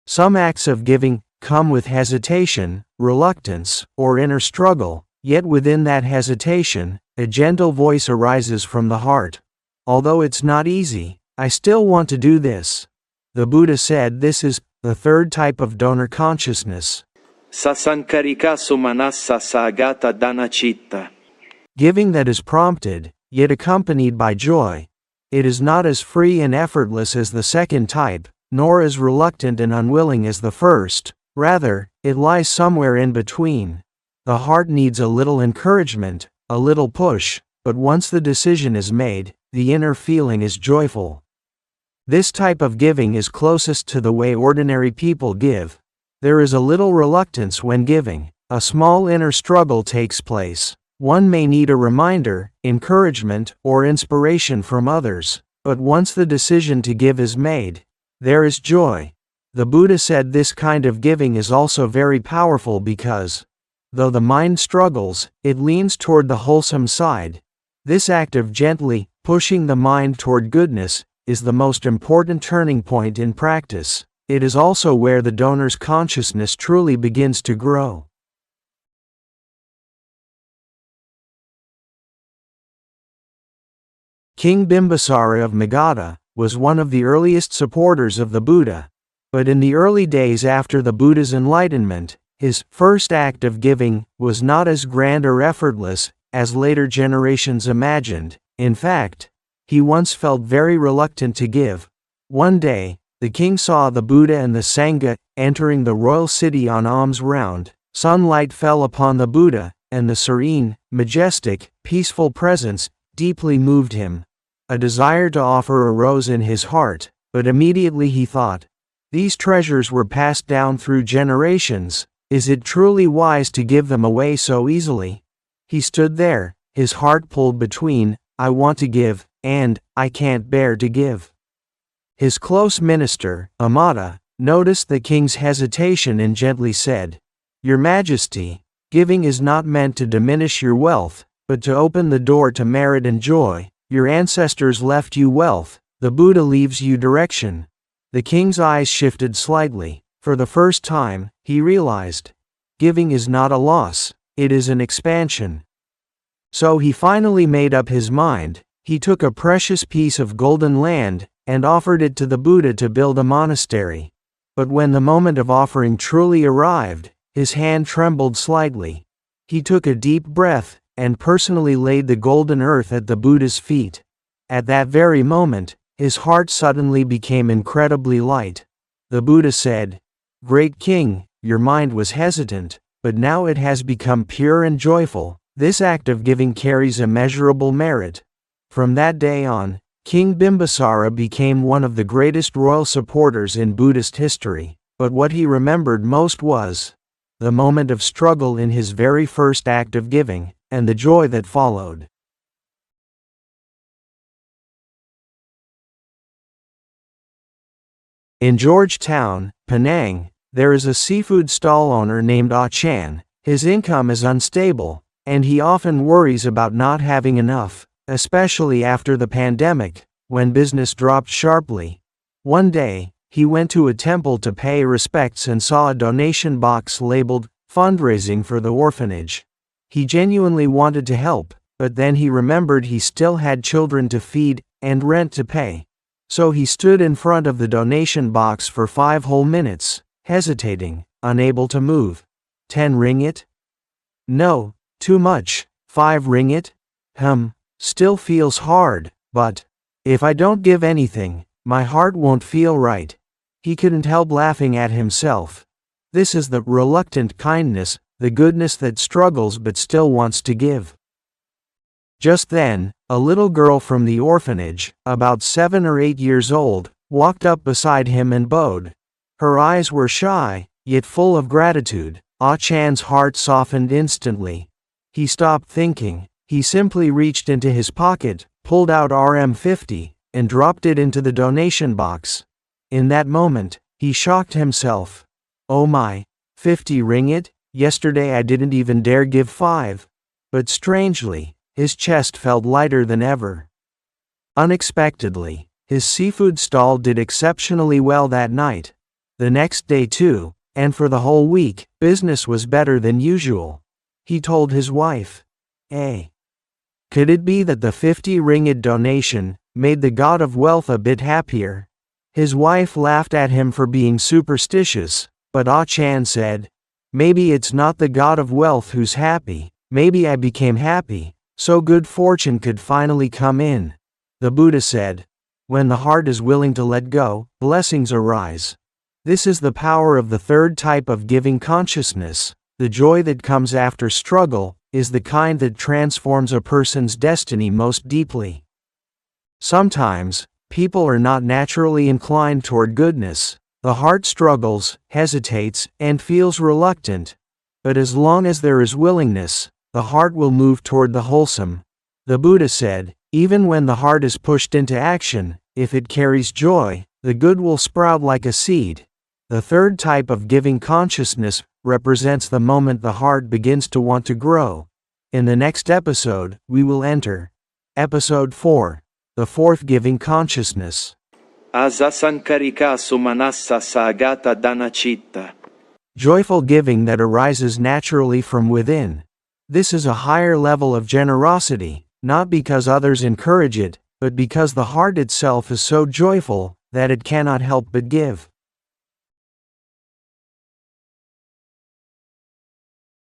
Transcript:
Some acts of giving come with hesitation, reluctance, or inner struggle, yet within that hesitation, a gentle voice arises from the heart. Although it's not easy, I still want to do this. The Buddha said this is the third type of donor consciousness. Sasankhārika-somanassa-sahagata dāna-citta. Giving that is prompted, yet accompanied by joy. It is not as free and effortless as the second type, nor as reluctant and unwilling as the first. Rather, it lies somewhere in between. The heart needs a little encouragement, a little push, but once the decision is made, the inner feeling is joyful. This type of giving is closest to the way ordinary people give. There is a little reluctance when giving. A small inner struggle takes place. One may need a reminder, encouragement, or inspiration from others, but once the decision to give is made, there is joy. The Buddha said this kind of giving is also very powerful because, though the mind struggles, it leans toward the wholesome side. This act of gently pushing the mind toward goodness is the most important turning point in practice. It is also where the donor's consciousness truly begins to grow. King Bimbisara of Magadha was one of the earliest supporters of the Buddha. But in the early days after the Buddha's enlightenment, his first act of giving was not as grand or effortless as later generations imagined. In fact, he once felt very reluctant to give. One day, the king saw the Buddha and the Sangha entering the royal city on alms round. Sunlight fell upon the Buddha, and the serene, majestic, peaceful presence deeply moved him. A desire to offer arose in his heart, but immediately he thought, these treasures were passed down through generations. Is it truly wise to give them away so easily? He stood there, his heart pulled between, I want to give, and I can't bear to give. His close minister, Amata, noticed the king's hesitation and gently said, Your Majesty, giving is not meant to diminish your wealth, but to open the door to merit and joy. Your ancestors left you wealth, the Buddha leaves you direction. The king's eyes shifted slightly. For the first time, he realized, giving is not a loss, it is an expansion. So he finally made up his mind. He took a precious piece of golden land and offered it to the Buddha to build a monastery. But when the moment of offering truly arrived, his hand trembled slightly. He took a deep breath and personally laid the golden earth at the Buddha's feet. At that very moment, his heart suddenly became incredibly light. The Buddha said, Great King, your mind was hesitant, but now it has become pure and joyful. This act of giving carries immeasurable merit. From that day on, King Bimbisara became one of the greatest royal supporters in Buddhist history. But what he remembered most was the moment of struggle in his very first act of giving, and the joy that followed. In Georgetown, Penang, there is a seafood stall owner named Chan. His income is unstable, and he often worries about not having enough, especially after the pandemic, when business dropped sharply. One day, he went to a temple to pay respects and saw a donation box labeled, fundraising for the orphanage. He genuinely wanted to help, but then he remembered he still had children to feed and rent to pay. So he stood in front of the donation box for 5 whole minutes, hesitating, unable to move. 10 ringgit? No, too much. 5 ringgit? Still feels hard, but if I don't give anything, my heart won't feel right. He couldn't help laughing at himself. This is the reluctant kindness, the goodness that struggles but still wants to give. Just then, a little girl from the orphanage, about 7 or 8 years old, walked up beside him and bowed. Her eyes were shy, yet full of gratitude. Chan's heart softened instantly. He stopped thinking. He simply reached into his pocket, pulled out Rm50, and dropped it into the donation box. In that moment, he shocked himself. Oh my, 50 ringgit? Yesterday I didn't even dare give 5. But strangely, his chest felt lighter than ever. Unexpectedly, his seafood stall did exceptionally well that night. The next day too, and for the whole week, business was better than usual. He told his wife. Could it be that the 50 ringgit donation made the god of wealth a bit happier? His wife laughed at him for being superstitious, but Ah Chan said, maybe it's not the god of wealth who's happy, maybe I became happy, so good fortune could finally come in. The Buddha said, when the heart is willing to let go, blessings arise. This is the power of the third type of giving consciousness. The joy that comes after struggle is the kind that transforms a person's destiny most deeply. Sometimes, people are not naturally inclined toward goodness. The heart struggles, hesitates, and feels reluctant. But as long as there is willingness, the heart will move toward the wholesome. The Buddha said, even when the heart is pushed into action, if it carries joy, the good will sprout like a seed. The third type of giving consciousness represents the moment the heart begins to want to grow. In the next episode, we will enter Episode 4, the fourth giving consciousness. Sasankhārika-somanassa-sahagata dāna-citta. Joyful giving that arises naturally from within. This is a higher level of generosity, not because others encourage it, but because the heart itself is so joyful that it cannot help but give.